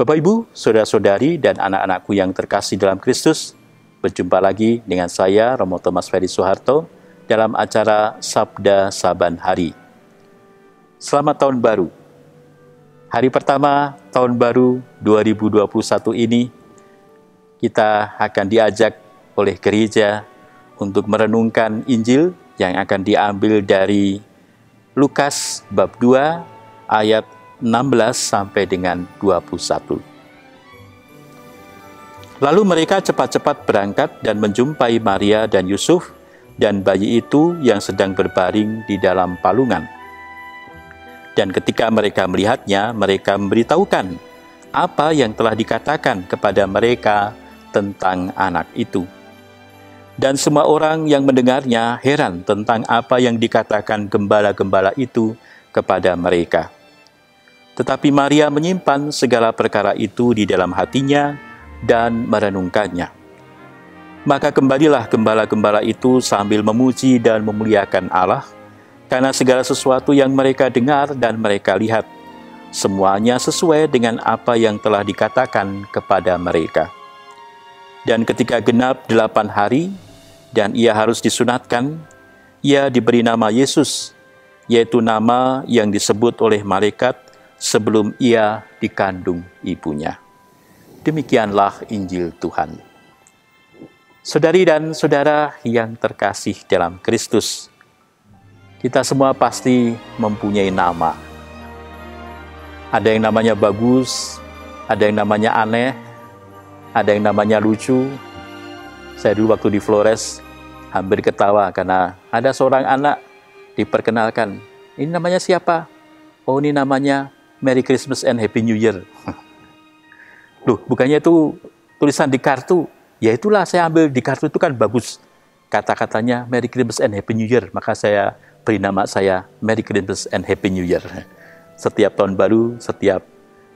Bapak Ibu, saudara-saudari dan anak-anakku yang terkasih dalam Kristus, berjumpa lagi dengan saya, Romo Thomas Ferry Soeharto, dalam acara Sabda Saban Hari. Selamat Tahun Baru. Hari pertama Tahun Baru 2021 ini, kita akan diajak oleh gereja untuk merenungkan Injil yang akan diambil dari Lukas bab 2 ayat 16 sampai dengan 21. Lalu mereka cepat-cepat berangkat dan menjumpai Maria dan Yusuf dan bayi itu yang sedang berbaring di dalam palungan. Dan ketika mereka melihatnya, mereka memberitahukan apa yang telah dikatakan kepada mereka tentang anak itu. Dan semua orang yang mendengarnya heran tentang apa yang dikatakan gembala-gembala itu kepada mereka. Tetapi Maria menyimpan segala perkara itu di dalam hatinya dan merenungkannya. Maka kembalilah gembala-gembala itu sambil memuji dan memuliakan Allah, karena segala sesuatu yang mereka dengar dan mereka lihat, semuanya sesuai dengan apa yang telah dikatakan kepada mereka. Dan ketika genap 8 hari, dan ia harus disunatkan, ia diberi nama Yesus, yaitu nama yang disebut oleh malaikat sebelum ia dikandung ibunya. Demikianlah Injil Tuhan. Saudari dan saudara yang terkasih dalam Kristus, kita semua pasti mempunyai nama. Ada yang namanya bagus, ada yang namanya aneh, ada yang namanya lucu. Saya dulu waktu di Flores hampir ketawa karena ada seorang anak diperkenalkan. Ini namanya siapa? Oh, ini namanya Merry Christmas and Happy New Year. Loh, bukannya itu tulisan di kartu? Ya itulah, saya ambil di kartu itu kan bagus. Kata-katanya Merry Christmas and Happy New Year. Maka saya beri nama saya Merry Christmas and Happy New Year. Setiap tahun baru, setiap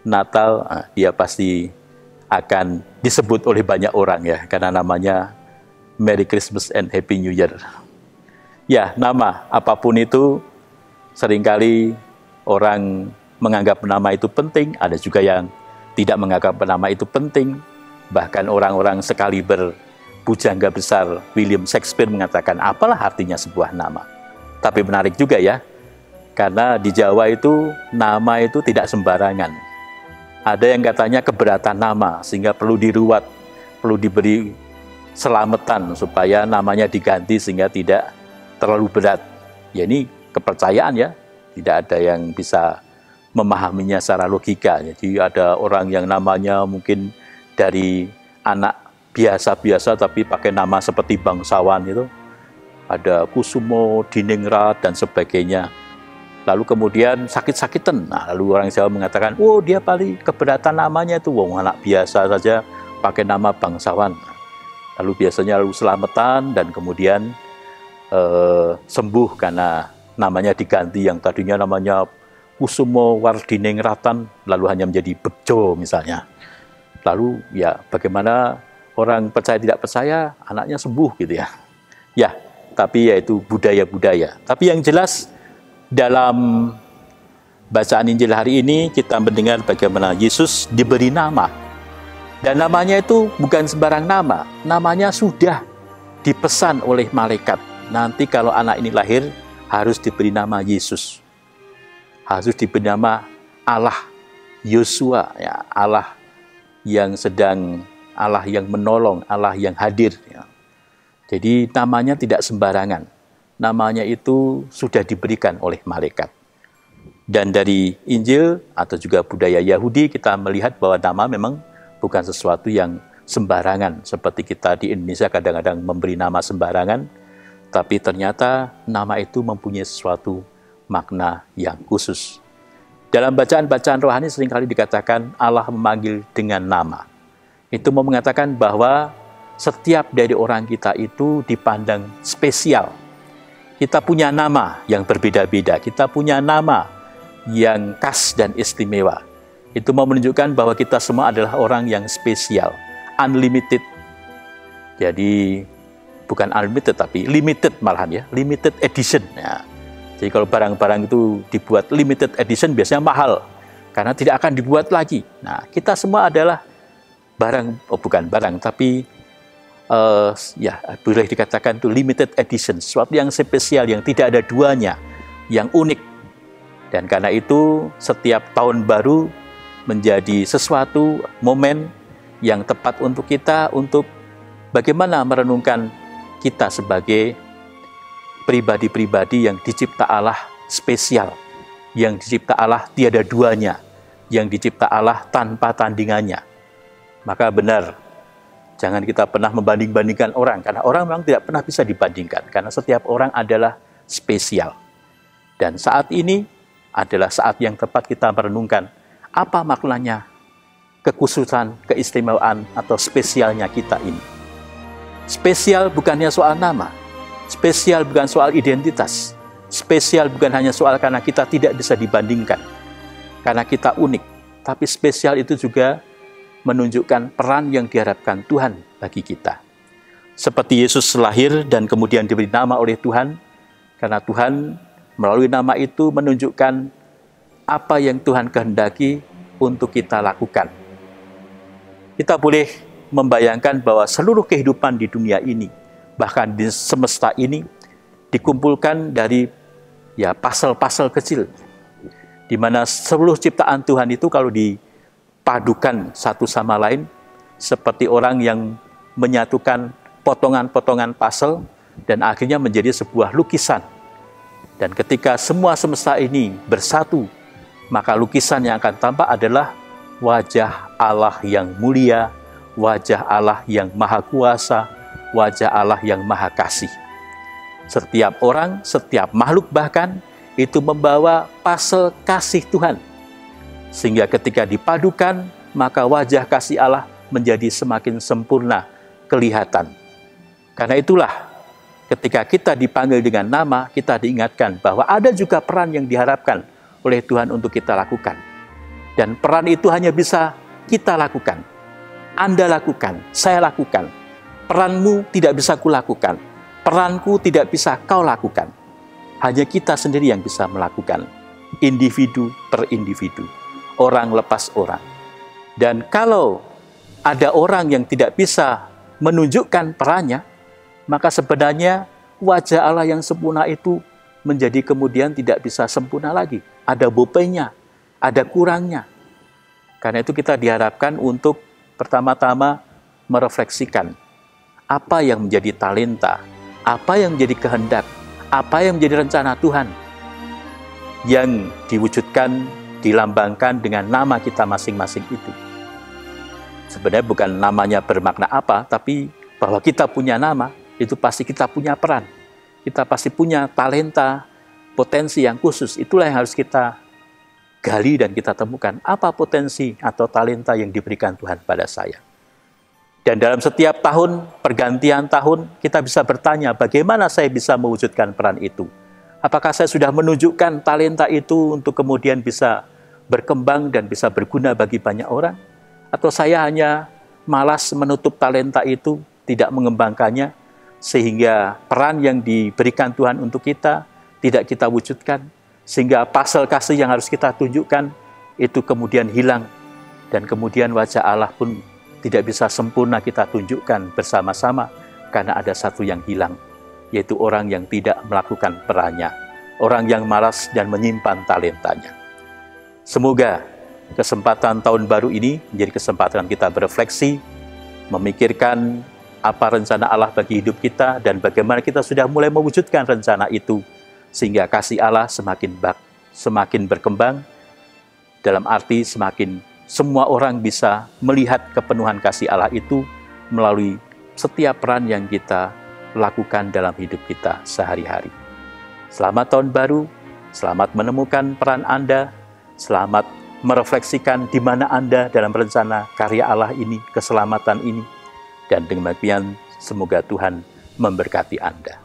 Natal, dia pasti akan disebut oleh banyak orang ya. Karena namanya Merry Christmas and Happy New Year. Ya, nama apapun itu seringkali orang menganggap nama itu penting, ada juga yang tidak menganggap nama itu penting. Bahkan orang-orang sekaliber pujangga besar William Shakespeare mengatakan, apalah artinya sebuah nama. Tapi menarik juga ya, karena di Jawa itu nama itu tidak sembarangan. Ada yang katanya keberatan nama, sehingga perlu diruat, perlu diberi selamatan supaya namanya diganti sehingga tidak terlalu berat. Ya ini kepercayaan ya, tidak ada yang bisa memahaminya secara logika. Jadi ada orang yang namanya mungkin dari anak biasa-biasa tapi pakai nama seperti bangsawan itu. Ada Kusumo, Diningrat dan sebagainya. Lalu kemudian sakit-sakitan. Nah, lalu orang Jawa mengatakan, oh dia paling keberatan namanya itu, wong anak biasa saja pakai nama bangsawan. Lalu biasanya lalu selamatan dan kemudian sembuh karena namanya diganti, yang tadinya namanya Kusumo Wardinengratan lalu hanya menjadi Bejo misalnya. Lalu ya bagaimana orang percaya tidak percaya anaknya sembuh gitu ya. Ya, tapi yaitu budaya-budaya. Tapi yang jelas dalam bacaan Injil hari ini kita mendengar bagaimana Yesus diberi nama. Dan namanya itu bukan sembarang nama. Namanya sudah dipesan oleh malaikat. Nanti kalau anak ini lahir harus diberi nama Yesus. Harus diberi nama Allah, Yosua, ya, Allah yang sedang, Allah yang menolong, Allah yang hadir. Ya. Jadi namanya tidak sembarangan. Namanya itu sudah diberikan oleh malaikat. Dan dari Injil atau juga budaya Yahudi kita melihat bahwa nama memang bukan sesuatu yang sembarangan. Seperti kita di Indonesia kadang-kadang memberi nama sembarangan, tapi ternyata nama itu mempunyai sesuatu makna yang khusus. Dalam bacaan-bacaan rohani seringkali dikatakan Allah memanggil dengan nama. Itu mau mengatakan bahwa setiap dari orang kita itu dipandang spesial. Kita punya nama yang berbeda-beda, kita punya nama yang khas dan istimewa. Itu mau menunjukkan bahwa kita semua adalah orang yang spesial, unlimited. Jadi bukan unlimited tapi limited malahan ya, limited edition. Ya. Jadi kalau barang-barang itu dibuat limited edition biasanya mahal. karena tidak akan dibuat lagi. Nah, kita semua adalah bukan barang, tapi boleh dikatakan itu limited edition, sesuatu yang spesial, yang tidak ada duanya, yang unik. Dan karena itu setiap tahun baru menjadi sesuatu momen yang tepat untuk kita, untuk bagaimana merenungkan kita sebagai pribadi-pribadi yang dicipta Allah spesial, yang dicipta Allah tiada duanya, yang dicipta Allah tanpa tandingannya. Maka benar, jangan kita pernah membanding-bandingkan orang, karena orang memang tidak pernah bisa dibandingkan, karena setiap orang adalah spesial. Dan saat ini adalah saat yang tepat kita merenungkan apa maknanya kekhususan, keistimewaan, atau spesialnya kita ini. Spesial bukannya soal nama, spesial bukan soal identitas, spesial bukan hanya soal karena kita tidak bisa dibandingkan, karena kita unik, tapi spesial itu juga menunjukkan peran yang diharapkan Tuhan bagi kita. Seperti Yesus lahir dan kemudian diberi nama oleh Tuhan, karena Tuhan melalui nama itu menunjukkan apa yang Tuhan kehendaki untuk kita lakukan. Kita boleh membayangkan bahwa seluruh kehidupan di dunia ini, bahkan di semesta ini, dikumpulkan dari pasal-pasal kecil, di mana seluruh ciptaan Tuhan itu kalau dipadukan satu sama lain, seperti orang yang menyatukan potongan-potongan pasal dan akhirnya menjadi sebuah lukisan. Dan ketika semua semesta ini bersatu, maka lukisan yang akan tampak adalah wajah Allah yang mulia, wajah Allah yang maha kuasa, wajah Allah yang maha kasih. Setiap orang, setiap makhluk bahkan, itu membawa pasal kasih Tuhan. Sehingga ketika dipadukan, maka wajah kasih Allah menjadi semakin sempurna kelihatan. Karena itulah, ketika kita dipanggil dengan nama, kita diingatkan bahwa ada juga peran yang diharapkan oleh Tuhan untuk kita lakukan. Dan peran itu hanya bisa kita lakukan. Anda lakukan, saya lakukan. Peranmu tidak bisa kulakukan. Peranku tidak bisa kau lakukan. Hanya kita sendiri yang bisa melakukan. Individu per individu. Orang lepas orang. Dan kalau ada orang yang tidak bisa menunjukkan perannya, maka sebenarnya wajah Allah yang sempurna itu menjadi kemudian tidak bisa sempurna lagi. Ada bopenya, ada kurangnya. Karena itu kita diharapkan untuk pertama-tama merefleksikan apa yang menjadi talenta, apa yang menjadi kehendak, apa yang menjadi rencana Tuhan yang diwujudkan, dilambangkan dengan nama kita masing-masing itu. Sebenarnya bukan namanya bermakna apa, tapi bahwa kita punya nama, itu pasti kita punya peran. Kita pasti punya talenta, potensi yang khusus. Itulah yang harus kita gali dan kita temukan. Apa potensi atau talenta yang diberikan Tuhan pada saya? Dan dalam setiap tahun, pergantian tahun, kita bisa bertanya bagaimana saya bisa mewujudkan peran itu. Apakah saya sudah menunjukkan talenta itu untuk kemudian bisa berkembang dan bisa berguna bagi banyak orang? Atau saya hanya malas menutup talenta itu, tidak mengembangkannya, sehingga peran yang diberikan Tuhan untuk kita tidak kita wujudkan, sehingga pasal kasih yang harus kita tunjukkan itu kemudian hilang, dan kemudian wajah Allah pun tidak bisa sempurna kita tunjukkan bersama-sama karena ada satu yang hilang, yaitu orang yang tidak melakukan perannya, orang yang malas dan menyimpan talentanya. Semoga kesempatan tahun baru ini menjadi kesempatan kita berefleksi, memikirkan apa rencana Allah bagi hidup kita dan bagaimana kita sudah mulai mewujudkan rencana itu, sehingga kasih Allah semakin berkembang, dalam arti semakin semua orang bisa melihat kepenuhan kasih Allah itu melalui setiap peran yang kita lakukan dalam hidup kita sehari-hari. Selamat tahun baru, selamat menemukan peran Anda, selamat merefleksikan di mana Anda dalam rencana karya Allah ini, keselamatan ini, dan demikian semoga Tuhan memberkati Anda.